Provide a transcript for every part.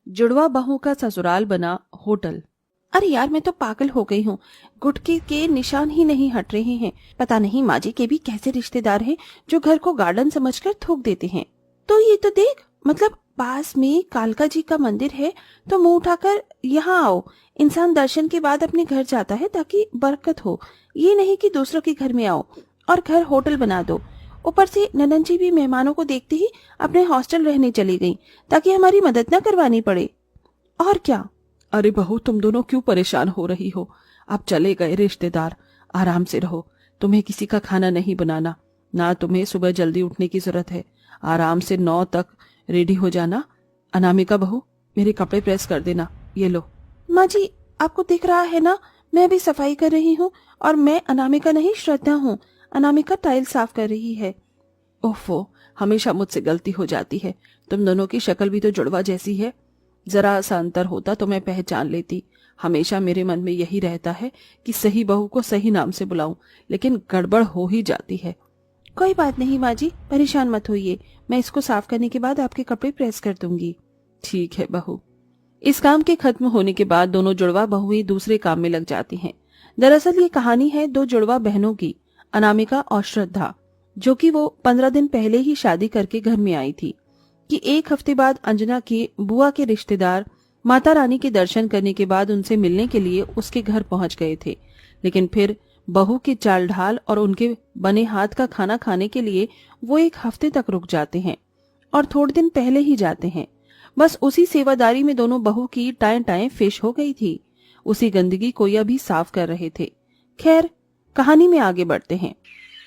जुड़वा बहू का ससुराल बना होटल। अरे यार, मैं तो पागल हो गई हूँ। गुटके के निशान ही नहीं हट रहे हैं। पता नहीं माँ जी के भी कैसे रिश्तेदार हैं जो घर को गार्डन समझकर थूक देते हैं। तो ये तो देख, मतलब पास में कालका जी का मंदिर है, तो मुंह उठाकर यहाँ आओ। इंसान दर्शन के बाद अपने घर जाता है ताकि बरकत हो, ये नहीं कि दूसरों के घर में आओ और घर होटल बना दो। ऊपर से ननन जी भी मेहमानों को देखते ही अपने हॉस्टल रहने चली गई ताकि हमारी मदद न करवानी पड़े। और क्या। अरे बहू, तुम दोनों क्यों परेशान हो रही हो? अब चले गए रिश्तेदार, आराम से रहो। तुम्हें किसी का खाना नहीं बनाना, ना तुम्हें सुबह जल्दी उठने की जरूरत है। आराम से 9 तक रेडी हो जाना। अनामिका बहू, मेरे कपड़े प्रेस कर देना। ये लो। माँ जी, आपको दिख रहा है ना, मैं भी सफाई कर रही हूँ। और मैं अनामिका नहीं, श्रद्धा हूँ। अनामिका टाइल साफ कर रही है। ओफो, हमेशा मुझसे गलती हो जाती है। तुम दोनों की शक्ल भी तो जुड़वा जैसी है। जरा सा अंतर होता तो मैं पहचान लेती। हमेशा मेरे मन में यही रहता है कि सही बहू को सही नाम से बुलाऊं, लेकिन गड़बड़ हो ही जाती है। कोई बात नहीं माँ जी, परेशान मत होइए। मैं इसको साफ करने के बाद आपके कपड़े प्रेस कर दूंगी। ठीक है बहू। इस काम के खत्म होने के बाद दोनों जुड़वा बहुएं दूसरे काम में लग जाती हैं। दरअसल ये कहानी है दो जुड़वा बहनों की, अनामिका और श्रद्धा, जो कि वो 15 दिन पहले ही शादी करके घर में आई थी, कि एक हफ्ते बाद अंजना के बुआ के रिश्तेदार माता रानी के दर्शन करने के बाद उनसे मिलने के लिए उसके घर पहुंच गए थे। लेकिन फिर बहू की चाल ढाल और उनके बने हाथ का खाना खाने के लिए वो एक हफ्ते तक रुक जाते हैं और थोड़े दिन पहले ही जाते हैं। बस उसी सेवादारी में दोनों बहू की टाएं टाएं फिश हो गई थी। उसी गंदगी को यह भी साफ कर रहे थे। खैर, कहानी में आगे बढ़ते हैं।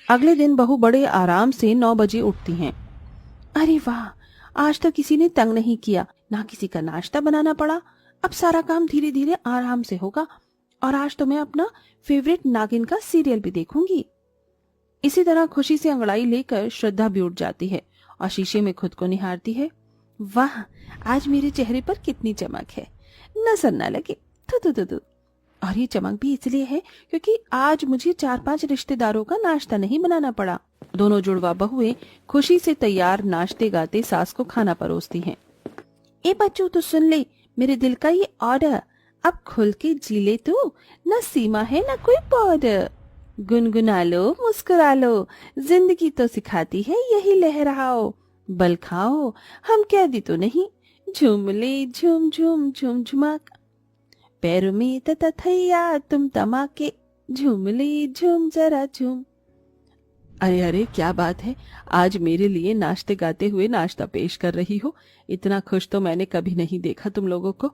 अगले दिन बहू बड़े आराम से 9 बजे उठती हैं। अरे वाह, आज तो किसी ने तंग नहीं किया, ना किसी का नाश्ता बनाना पड़ा। अब सारा काम धीरे धीरे आराम से होगा और आज तो मैं अपना फेवरेट नागिन का सीरियल भी देखूंगी। इसी तरह खुशी से अंगड़ाई लेकर श्रद्धा भी उठ जाती है और शीशे में खुद को निहारती है। वाह, आज मेरे चेहरे पर कितनी चमक है, नजर न लगे। थू थू थू थू। और ये चमक भी इसलिए है क्योंकि आज मुझे 4-5 रिश्तेदारों का नाश्ता नहीं बनाना पड़ा। दोनों जुड़वा बहुएं खुशी से तैयार नाश्ते गाते सास को खाना परोसती हैं। ए बच्चों, तो सुन ले मेरे दिल का ये ऑर्डर। अब खुल के जी ले तू, न सीमा है न कोई बॉर्डर। गुनगुना लो, मुस्कुरा लो, जिंदगी तो सिखाती है यही लहराओ। बल खाओ, हम कैदी तो नहीं, झूम ले झूम झूम झूम झुमाक। पैरों में तथा थैया तुम तमाके, झूम ले झूम जरा झूम। अरे अरे, क्या बात है, आज मेरे लिए नाश्ते गाते हुए नाश्ता पेश कर रही हो। इतना खुश तो मैंने कभी नहीं देखा तुम लोगों को।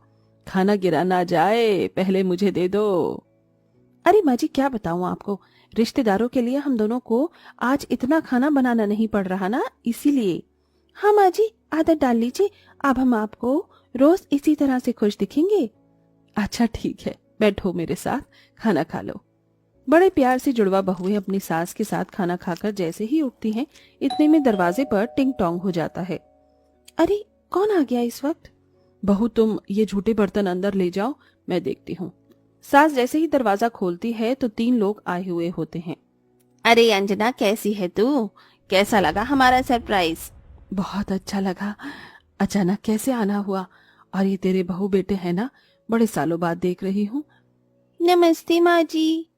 खाना गिरा ना जाए, पहले मुझे दे दो। अरे माँ जी, क्या बताऊं आपको, रिश्तेदारों के लिए हम दोनों को आज इतना खाना बनाना नहीं पड़ रहा ना, इसीलिए। हाँ माँ जी, आदत डाल लीजिए, अब हम आपको रोज इसी तरह से खुश दिखेंगे। अच्छा ठीक है, बैठो मेरे साथ, खाना खा लो। बड़े प्यार से जुड़वा बहुएं अपनी सास के साथ खाना खाकर जैसे ही उठती हैं, इतने में दरवाजे पर टिंग टोंग हो जाता है। अरे, कौन आ गया इस वक्त? बहू, तुम ये झूठे बर्तन अंदर ले जाओ, मैं देखती हूँ। सास जैसे ही दरवाजा खोलती है तो 3 लोग आए हुए होते हैं। अरे अंजना, कैसी है तू? कैसा लगा हमारा सरप्राइज? बहुत अच्छा लगा। अचानक कैसे आना हुआ? और ये तेरे बहू बेटे हैं ना? बड़े सालों बाद देख रही हूँ। नमस्ते माँ जी।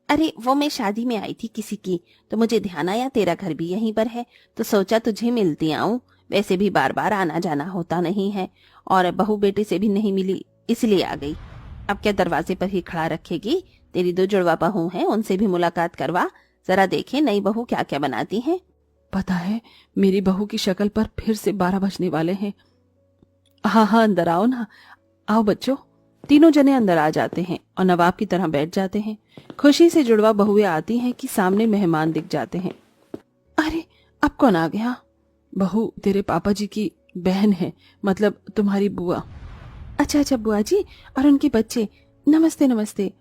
अरे वो मैं शादी में आई थी किसी की, तो मुझे ध्यान आया तेरा घर भी यहीं पर है, तो सोचा तुझे मिलती आऊं। वैसे भी बार बार आना जाना होता नहीं है और बहू बेटे से भी नहीं मिली, इसलिए आ गई। अब क्या दरवाजे पर ही खड़ा रखेगी? तेरी 2 जुड़वा बहू हैं, उनसे भी मुलाकात करवा, जरा देखे नई बहू क्या क्या बनाती हैं। पता है, मेरी बहू की शक्ल पर फिर से 12 बजने वाले हैं। हाँ हाँ, अंदर आओ ना। आओ बच्चों। तीनों जने अंदर आ जाते हैं और नवाब की तरह बैठ जाते हैं। खुशी से जुड़वा बहुएं आती हैं कि सामने मेहमान दिख जाते हैं। अरे, अब कौन आ गया? बहू तेरे पापा जी की बहन है, मतलब तुम्हारी बुआ। अच्छा अच्छा, बुआ जी और उनके बच्चे, नमस्ते नमस्ते।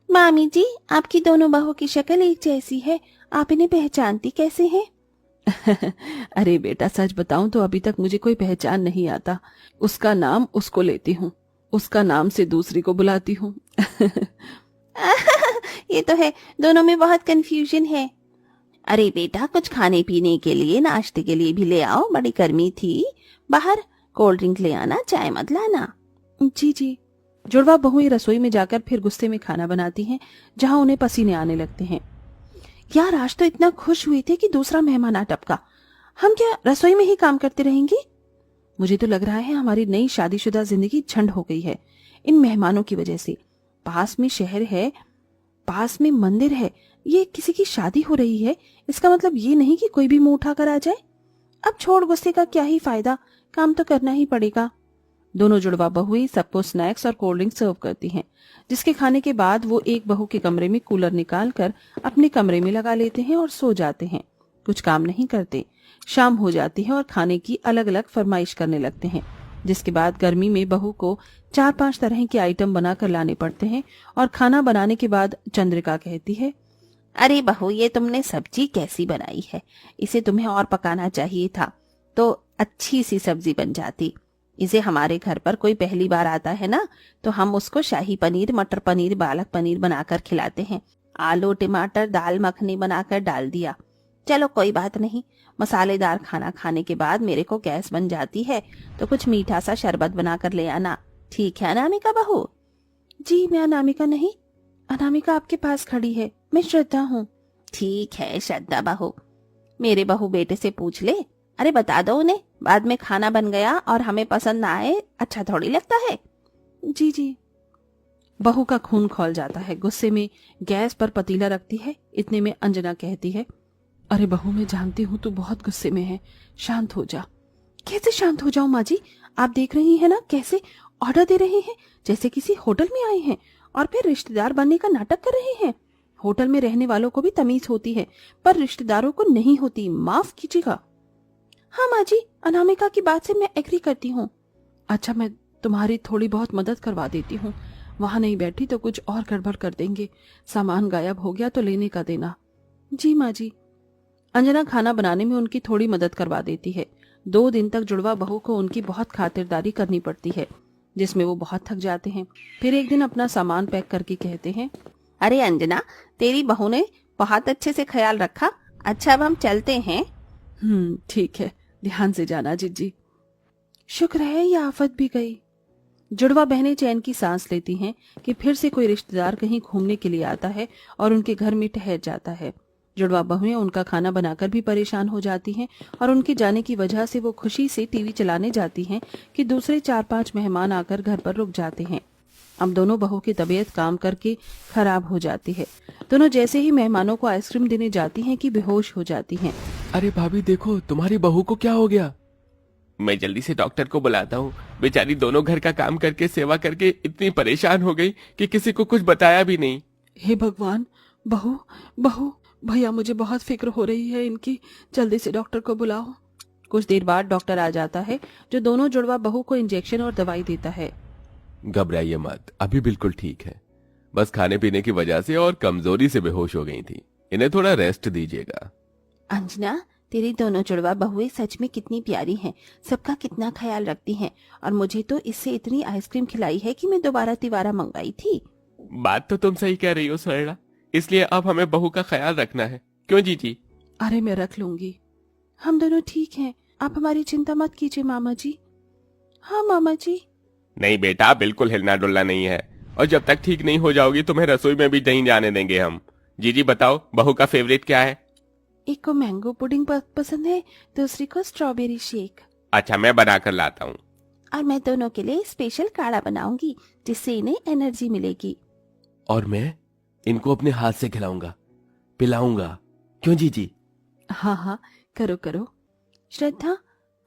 मामी जी, आपकी दोनों बहू की शक्ल एक जैसी है, आप इन्हें पहचानती कैसे हैं? अरे बेटा, सच बताऊं तो अभी तक मुझे कोई पहचान नहीं आता। उसका नाम उसको लेती हूँ, उसका नाम से दूसरी को बुलाती हूँ। ये तो है, दोनों में बहुत कंफ्यूजन है। अरे बेटा, कुछ खाने पीने के लिए, नाश्ते के लिए भी ले आओ, बड़ी गर्मी थी बाहर, कोल्ड ड्रिंक ले आना, चाय मत लाना। जी जी। जुड़वा बहुएं रसोई में जाकर फिर गुस्से में खाना बनाती हैं, जहां उन्हें पसीने आने लगते हैं। यार आज तो इतना खुश हुए थे कि दूसरा मेहमान आ टपका। हम क्या रसोई में ही काम करते रहेंगे? मुझे तो लग रहा है हमारी नई शादीशुदा जिंदगी झंड हो गई है इन मेहमानों की वजह से। पास में शहर है, पास में मंदिर है, ये किसी की शादी हो रही है, इसका मतलब ये नहीं कि कोई भी मुंह उठा कर आ जाए। अब छोड़ गुस्से का क्या ही फायदा, काम तो करना ही पड़ेगा। दोनों जुड़वा बहुएं सबको स्नैक्स और कोल्ड ड्रिंक सर्व करती हैं, जिसके खाने के बाद वो एक बहू के कमरे में कूलर निकाल कर अपने कमरे में लगा लेते हैं और सो जाते हैं। कुछ काम नहीं करते। शाम हो जाती है और खाने की अलग अलग फरमाइश करने लगते हैं, जिसके बाद गर्मी में बहू को 4-5 तरह के आइटम बनाकर लाने पड़ते हैं। और खाना बनाने के बाद चंद्रिका कहती है, अरे बहू ये तुमने सब्जी कैसी बनाई है, इसे तुम्हें और पकाना चाहिए था तो अच्छी सी सब्जी बन जाती। इसे हमारे घर पर कोई पहली बार आता है ना, तो हम उसको शाही पनीर, मटर पनीर, पालक पनीर बनाकर खिलाते हैं। आलू टमाटर दाल मखनी बनाकर डाल दिया। चलो कोई बात नहीं, मसालेदार खाना खाने के बाद मेरे को गैस बन जाती है तो कुछ मीठा सा शरबत बनाकर ले आना। ठीक है अनामिका बहू? जी मैं अनामिका नहीं, अनामिका आपके पास खड़ी है, मैं श्रद्धा हूँ। ठीक है श्रद्धा बहू। मेरे बहू बेटे से पूछ ले, अरे बता दो उन्हें, बाद में खाना बन गया और हमें पसंद ना आए अच्छा थोड़ी लगता है। जी जी। बहू का खून खौल जाता है। गुस्से में गैस पर पतीला रखती है। इतने में अंजना कहती है, अरे बहू मैं जानती हूँ तू बहुत गुस्से में है, शांत हो जा। कैसे शांत हो जाऊं माँ जी? आप देख रही हैं ना कैसे ऑर्डर दे रहे हैं, जैसे किसी होटल में आए हैं और फिर रिश्तेदार बनने का नाटक कर रहे हैं। होटल में रहने वालों को भी तमीज होती है पर रिश्तेदारों को नहीं होती, माफ कीजिएगा। हाँ माँ जी, अनामिका की बात से मैं एग्री करती हूँ। अच्छा मैं तुम्हारी थोड़ी बहुत मदद करवा देती हूँ, वहां नहीं बैठी तो कुछ और गड़बड़ कर देंगे। सामान गायब हो गया तो लेने का देना। जी माँ जी। अंजना खाना बनाने में उनकी थोड़ी मदद करवा देती है। 2 दिन तक जुड़वा बहू को उनकी बहुत खातिरदारी करनी पड़ती है, जिसमें वो बहुत थक जाते हैं। फिर एक दिन अपना सामान पैक करके कहते हैं, अरे अंजना तेरी बहू ने बहुत अच्छे से ख्याल रखा। अच्छा अब हम चलते हैं। ठीक है, ध्यान से जाना जिज्जी। शुक्र है ये आफत भी गई। जुड़वा बहनें चैन की सांस लेती हैं कि फिर से कोई रिश्तेदार कहीं घूमने के लिए आता है और उनके घर में ठहर जाता है। जुड़वा बहुएं उनका खाना बनाकर भी परेशान हो जाती हैं और उनके जाने की वजह से वो खुशी से टीवी चलाने जाती हैं कि दूसरे 4-5 मेहमान आकर घर पर रुक जाते हैं। अब दोनों बहू की तबीयत काम करके खराब हो जाती है। दोनों जैसे ही मेहमानों को आइसक्रीम देने जाती हैं कि बेहोश हो जाती हैं। अरे भाभी देखो तुम्हारी बहू को क्या हो गया। मैं जल्दी से डॉक्टर को बुलाता हूँ। बेचारी दोनों घर का काम करके सेवा करके इतनी परेशान हो गई कि किसी को कुछ बताया भी नहीं। हे भगवान, बहू बहू भैया मुझे बहुत फिक्र हो रही है इनकी, जल्दी से डॉक्टर को बुलाओ। कुछ देर बाद डॉक्टर आ जाता है जो दोनों जुड़वा बहू को इंजेक्शन और दवाई देता है। घबराइए मत, अभी बिल्कुल ठीक है। बस खाने पीने की वजह से और कमजोरी से बेहोश हो गई थी। इन्हें थोड़ा रेस्ट दीजिएगा। अंजना तेरी दोनों जुड़वा बहुएं सच में कितनी प्यारी हैं, सबका कितना ख्याल रखती हैं और मुझे तो इससे इतनी आइसक्रीम खिलाई है कि मैं दोबारा तिवारा मंगाई थी। बात तो तुम सही कह रही हो सरला, इसलिए अब हमें बहू का ख्याल रखना है, क्यों जीजी? अरे मैं रख लूंगी, हम दोनों ठीक हैं, आप हमारी चिंता मत कीजिए मामा जी। हाँ मामा जी। नहीं बेटा, बिल्कुल हिलना डुलना नहीं है, और जब तक ठीक नहीं हो जाओगी तुम्हें रसोई में भी नहीं जाने देंगे हम। जीजी बताओ बहू का फेवरेट क्या है? एक को मैंगो पुडिंग पसंद है, दूसरी को स्ट्रॉबेरी शेक। अच्छा मैं बना कर लाता हूँ। और मैं दोनों के लिए स्पेशल काढ़ा बनाऊंगी जिससे इन्हें एनर्जी मिलेगी। और मैं इनको अपने हाथ से खिलाऊंगा, पिलाऊंगा, क्यों जीजी? हाँ हाँ करो करो। श्रद्धा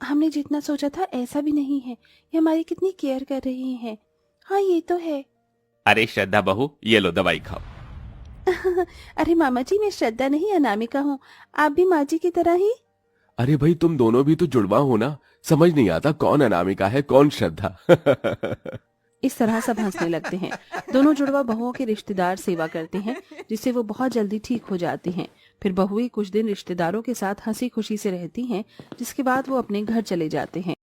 हमने जितना सोचा था ऐसा भी नहीं है, ये हमारी कितनी केयर कर रही हैं। हाँ ये तो है। अरे श्रद्धा बहू ये लो दवाई खाओ। अरे मामा जी मैं श्रद्धा नहीं अनामिका हूँ, आप भी माँ जी की तरह ही। अरे भाई तुम दोनों भी तो जुड़वा हो ना, समझ नहीं आता कौन अनामिका है कौन श्रद्धा। इस तरह सब हंसने लगते हैं। दोनों जुड़वा बहुओं के रिश्तेदार सेवा करते हैं जिससे वो बहुत जल्दी ठीक हो जाती हैं। फिर बहुएं कुछ दिन रिश्तेदारों के साथ हंसी खुशी से रहती हैं, जिसके बाद वो अपने घर चले जाते हैं।